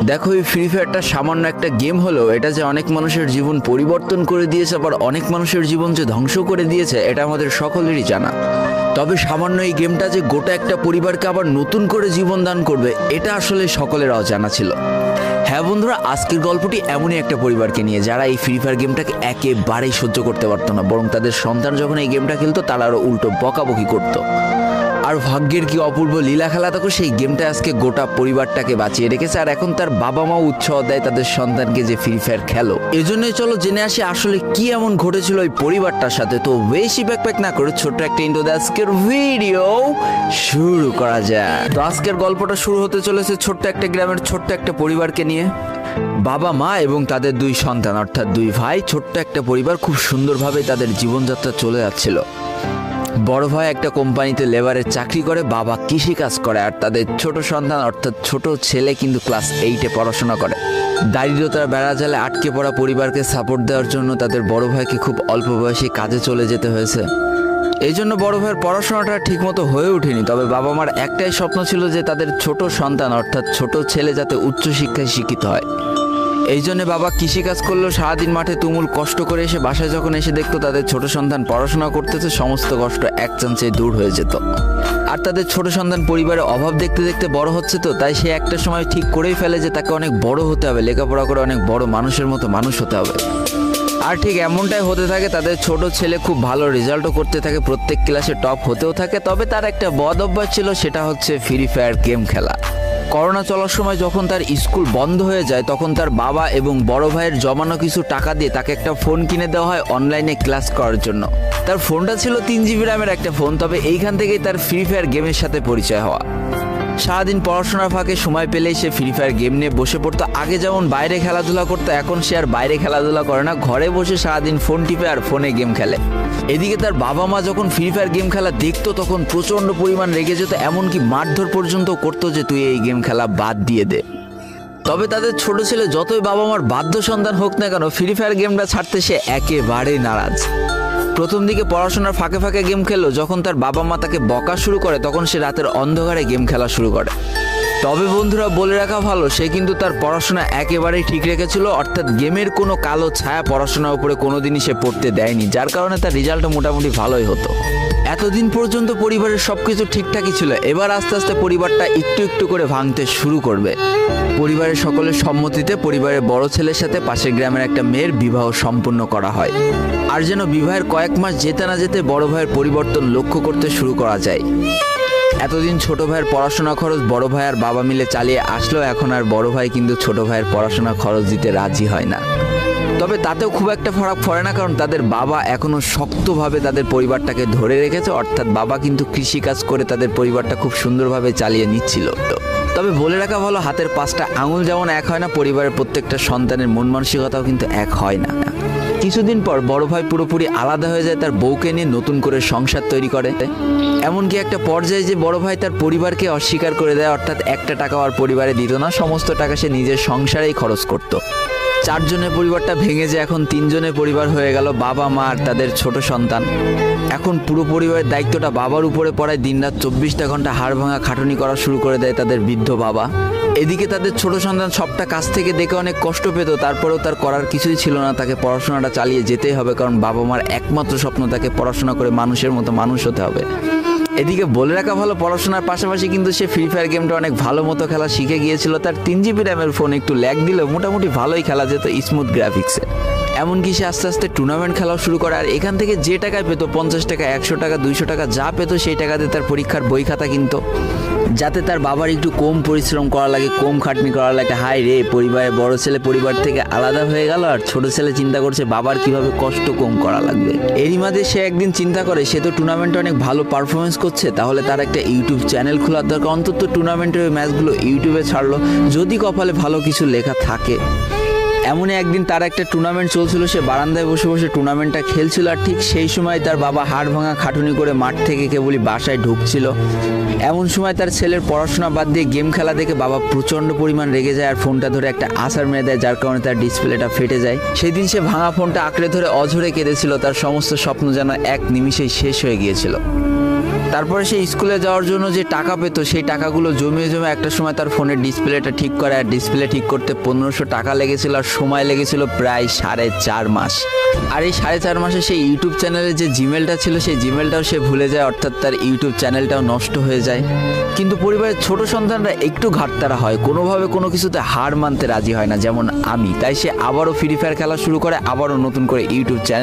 দেখো, এই ফ্রি ফায়ারটা সামান্য একটা গেম হলেও এটা যে অনেক মানুষের জীবন পরিবর্তন করে দিয়েছে, আবার অনেক মানুষের জীবন যে ধ্বংস করে দিয়েছে, এটা আমাদের সকলেরই জানা। তবে সামান্য এই গেমটা যে গোটা একটা পরিবারকে আবার নতুন করে জীবন দান করবে, এটা আসলে সকলের অজানা ছিল। হ্যাঁ বন্ধুরা, আজকের গল্পটি এমনই একটা পরিবারকে নিয়ে যারা এই ফ্রি ফায়ার গেমটাকে একেবারেই সহ্য করতে পারতো না, বরং তাদের সন্তান যখন এই গেমটা খেলতো তারা আরও উল্টো বকাবকি করতো। আর ভাগ্যের কি অপূর্ব লীলা খেলা, তখন সেই গেমটা আজকে গোটা পরিবারটাকে বাঁচিয়ে রেখেছে। আর এখন তার বাবা মাও উৎসাহ দেয় তাদের সন্তানকে যে ফ্রি ফায়ার খেলো। এজন্যই চলো জেনে আসি আসলে কি এমন ঘটেছিল ওই পরিবারটার সাথে। তো বেশি ব্যাকপ্যাক না করে ছোট্ট একটা ইন্ট্রো দিয়ে আজকের ভিডিও শুরু করা যায়। তো আজকের গল্পটা শুরু হতে চলেছে ছোট্ট একটা গ্রামের ছোট্ট একটা পরিবারকে নিয়ে। বাবা মা এবং তাদের দুই সন্তান অর্থাৎ দুই ভাই, ছোট্ট একটা পরিবার, খুব সুন্দরভাবে তাদের জীবনযাত্রা চলে যাচ্ছিল। বড় ভাই একটা কোম্পানিতে লেবারের চাকরি করে, বাবা কৃষিকাজ করে, আর তাদের ছোট সন্তান অর্থাৎ ছোট ছেলে কিন্তু ক্লাস 8-এ পড়াশোনা করে। দারিদ্রতার বেড়াজালে আটকে পড়া পরিবারকে সাপোর্ট দেওয়ার জন্য তাদের বড় ভাইকে খুব অল্প বয়সে কাজে চলে যেতে হয়েছে। এই জন্য বড় ভাইয়ের পড়াশোনাটা ঠিকমতো হয়ে ওঠেনি। তবে বাবা মার একটাই স্বপ্ন ছিল যে তাদের ছোট সন্তান অর্থাৎ ছোট ছেলে যাতে উচ্চশিক্ষায় শিক্ষিত হয়। এই জন্য বাবা কৃষিকাজ করলেও সারাদিন মাঠে তুমুল কষ্ট করে এসে বাসায় যখন এসে দেখতো তাদের ছোট সন্তান পড়াশোনা করতেছে, সমস্ত কষ্ট এক চান্সে দূর হয়ে যেত। আর তাদের ছোট সন্তান পরিবারের অভাব দেখতে দেখতে বড় হচ্ছে, তো তাই সে একটা সময় ঠিক করেই ফেলে যে তাকে অনেক বড় হতে হবে, লেখাপড়া করে অনেক বড় মানুষের মতো মানুষ হতে হবে। আর ঠিক এমনটাই হতে থাকে। তাদের ছোট ছেলে খুব ভালো রেজাল্টও করতে থাকে, প্রত্যেক ক্লাসে টপ হতেও থাকে। তবে তার একটা বদ অভ্যাস ছিল, সেটা হচ্ছে ফ্রি ফায়ার গেম খেলা। করোনা চলার সময় যখন তার স্কুল বন্ধ হয়ে যায়, তখন তার বাবা এবং বড় ভাইয়ের জমানো কিছু টাকা দিয়ে তাকে একটা ফোন কিনে দেওয়া হয় অনলাইনে ক্লাস করার জন্য। তার ফোনটা ছিল 3 GB র্যামের একটা ফোন। তবে এইখান থেকেই তার ফ্রি ফায়ার গেমের সাথে পরিচয় হওয়া। সারাদিন পড়াশোনার ফাঁকে সময় পেলেই সে ফ্রি ফায়ার গেম নিয়ে বসে পড়তো। আগে যেমন বাইরে খেলাধুলা করতো, এখন সে আর বাইরে খেলাধুলা করে না, ঘরে বসে সারাদিন ফোন টিপে আর ফোনে গেম খেলে। এদিকে তার বাবা মা যখন ফ্রি ফায়ার গেম খেলা দেখতো তখন প্রচণ্ড পরিমাণ রেগে যেত, এমনকি মারধর পর্যন্ত করতো যে তুই এই গেম খেলা বাদ দিয়ে দে। তবে তাদের ছোট ছেলে যতই বাবা মার বাধ্য সন্তান হোক না কেন, ফ্রি ফায়ার গেমটা ছাড়তে সে একেবারেই নারাজ। প্রথম দিকে পড়াশোনার ফাঁকে ফাঁকে গেম খেললো, যখন তার বাবা মা তাকে বকা শুরু করে তখন সে রাতের অন্ধকারে গেম খেলা শুরু করে। তবে বন্ধুরা বলে রাখা ভালো, সে কিন্তু তার পড়াশোনা একেবারেই ঠিক রেখেছিল, অর্থাৎ গেমের কোনো কালো ছায়া পড়াশোনার উপরে কোনোদিনই সে পড়তে দেয়নি, যার কারণে তার রেজাল্টও মোটামুটি ভালোই হতো। এতদিন পর্যন্ত পরিবারের সবকিছু ঠিকঠাকই ছিল, এবার আস্তে আস্তে পরিবারটা একটু একটু করে ভাঙতে শুরু করবে। পরিবারের সকলের সম্মতিতে পরিবারের বড় ছেলের সাথে পাশের গ্রামের একটা মেয়ের বিবাহ সম্পন্ন করা হয়। আর যেন বিবাহের কয়েক মাস যেতে না যেতে বড় ভাইয়ের পরিবর্তন লক্ষ্য করতে শুরু করা যায়। এতদিন ছোট ভাইয়ের পড়াশোনা খরচ বড় ভাই আর বাবা মিলে চালিয়ে আসলো, এখন আর বড় ভাই কিন্তু ছোট ভাইয়ের পড়াশোনা খরচ দিতে রাজি হয় না। তবে তাতেও খুব একটা ফারাক পড়ে না, কারণ তাদের বাবা এখনো শক্তভাবে তাদের পরিবারটাকে ধরে রেখেছে, অর্থাৎ বাবা কিন্তু কৃষিকাজ করে তাদের পরিবারটা খুব সুন্দরভাবে চালিয়ে নিচ্ছিল। তবে বলে রাখা ভালো, হাতের 5টা আঙুল যেমন এক হয় না, পরিবারের প্রত্যেকটা সন্তানের মন মানসিকতাও কিন্তু এক হয় না। কিছুদিন পর বড় ভাই পুরোপুরি আলাদা হয়ে যায়, তার বউকে নিয়ে নতুন করে সংসার তৈরি করে। এমনকি একটা পর্যায়ে যে বড় ভাই তার পরিবারকে অস্বীকার করে দেয়, অর্থাৎ একটা টাকাও আর পরিবারে দিত না, সমস্ত টাকা সে নিজের সংসারেই খরচ করত। 4 জনের পরিবারটা ভেঙে যায় এখন 3 জনের পরিবার হয়ে গেল, বাবা মা আর তাদের ছোট সন্তান। এখন পুরো পরিবারের দায়িত্বটা বাবার উপরে পড়ায়, দিনরাত 24টা ঘন্টা হাড় ভাঙা খাটুনি করা শুরু করে দেয় তাদের বৃদ্ধ বাবা। এদিকে তাদের ছোট সন্তান সবটা কাছ থেকে দেখে অনেক কষ্ট পেত, তারপরেও তার করার কিছুই ছিল না, তাকে পড়াশোনাটা চালিয়ে যেতেই হবে, কারণ বাবা মার একমাত্র স্বপ্ন তাকে পড়াশোনা করে মানুষের মতো মানুষ হতে হবে। এদিকে বলে রাখা ভালো, পড়াশোনার পাশাপাশি কিন্তু সে ফ্রি ফায়ার গেমটা অনেক ভালো মতো খেলা শিখে গিয়েছিল। তার 3 GB র্যামের ফোন একটু ল্যাগ দিলেও মোটামুটি ভালোই খেলা যেত স্মুথ গ্রাফিক্সে। এমনকি সে আস্তে আস্তে টুর্নামেন্ট খেলাও শুরু করে। আর এখান থেকে যে টাকায় পেতো, 50 টাকা, 100 টাকা, 200 টাকা যা পেতো, সেই টাকাতে তার পরীক্ষার বই খাতা কিনতো, যাতে তার বাবার একটু কম পরিশ্রম করা লাগে, কম খাটনি করা লাগে। হাই রে, পরিবারের বড় ছেলে পরিবার থেকে আলাদা হয়ে গেল, আর ছোট ছেলে চিন্তা করছে বাবার কিভাবে কষ্ট কম করা লাগবে। এরই মাঝে সে একদিন চিন্তা করে, সে তো টুর্নামেন্টে অনেক ভালো পারফরমেন্স করছে, তাহলে তার একটা ইউটিউব চ্যানেল খোলার দরকার, অন্তত টুর্নামেন্টের ওই ম্যাচগুলো ইউটিউবে ছাড়লো, যদি কপালে ভালো কিছু লেখা থাকে। এমনই একদিন তার একটা টুর্নামেন্ট চলছিল, সে বারান্দায় বসে বসে টুর্নামেন্টটা খেলছিল। আর ঠিক সেই সময় তার বাবা হাড় ভাঙা খাটুনি করে মাঠ থেকে কেবলই বাসায় ঢুকছিল। এমন সময় তার ছেলের পড়াশোনা বাদ দিয়ে গেম খেলা দেখে বাবা প্রচণ্ড পরিমাণ রেগে যায়, আর ফোনটা ধরে একটা আছাড় মেরে দেয়, যার কারণে তার ডিসপ্লেটা ফেটে যায়। সেই দিন সে ভাঙা ফোনটা আঁকড়ে ধরে অঝরে কেঁদেছিল, তার সমস্ত স্বপ্ন যেন এক নিমিষেই শেষ হয়ে গিয়েছিল। তারপরে সে স্কুলে যাওয়ার জন্য যে টাকা পেতো সেই টাকাগুলো জমিয়ে জমে একটা সময় তার ফোনের ডিসপ্লেটা ঠিক করে, আর ডিসপ্লে ঠিক করতে 1500 টাকা লেগেছিল, আর সময় লেগেছিল প্রায় 4.5 মাস। আর এই 4.5 মাসে সেই ইউটিউব চ্যানেলের যে জিমেলটা ছিল সেই জিমেলটাও সে ভুলে যায়, অর্থাৎ তার ইউটিউব চ্যানেলটাও নষ্ট হয়ে যায়। কিন্তু পরিবারের ছোট সন্তানরা একটু ঘাটতারা হয়, কোনোভাবে কোনো কিছুতে হার মানতে রাজি হয় না, যেমন আমি। তাই সে আবারও ফ্রি ফায়ার খেলা শুরু করে, আবারও নতুন করে ইউটিউব চ্যানেল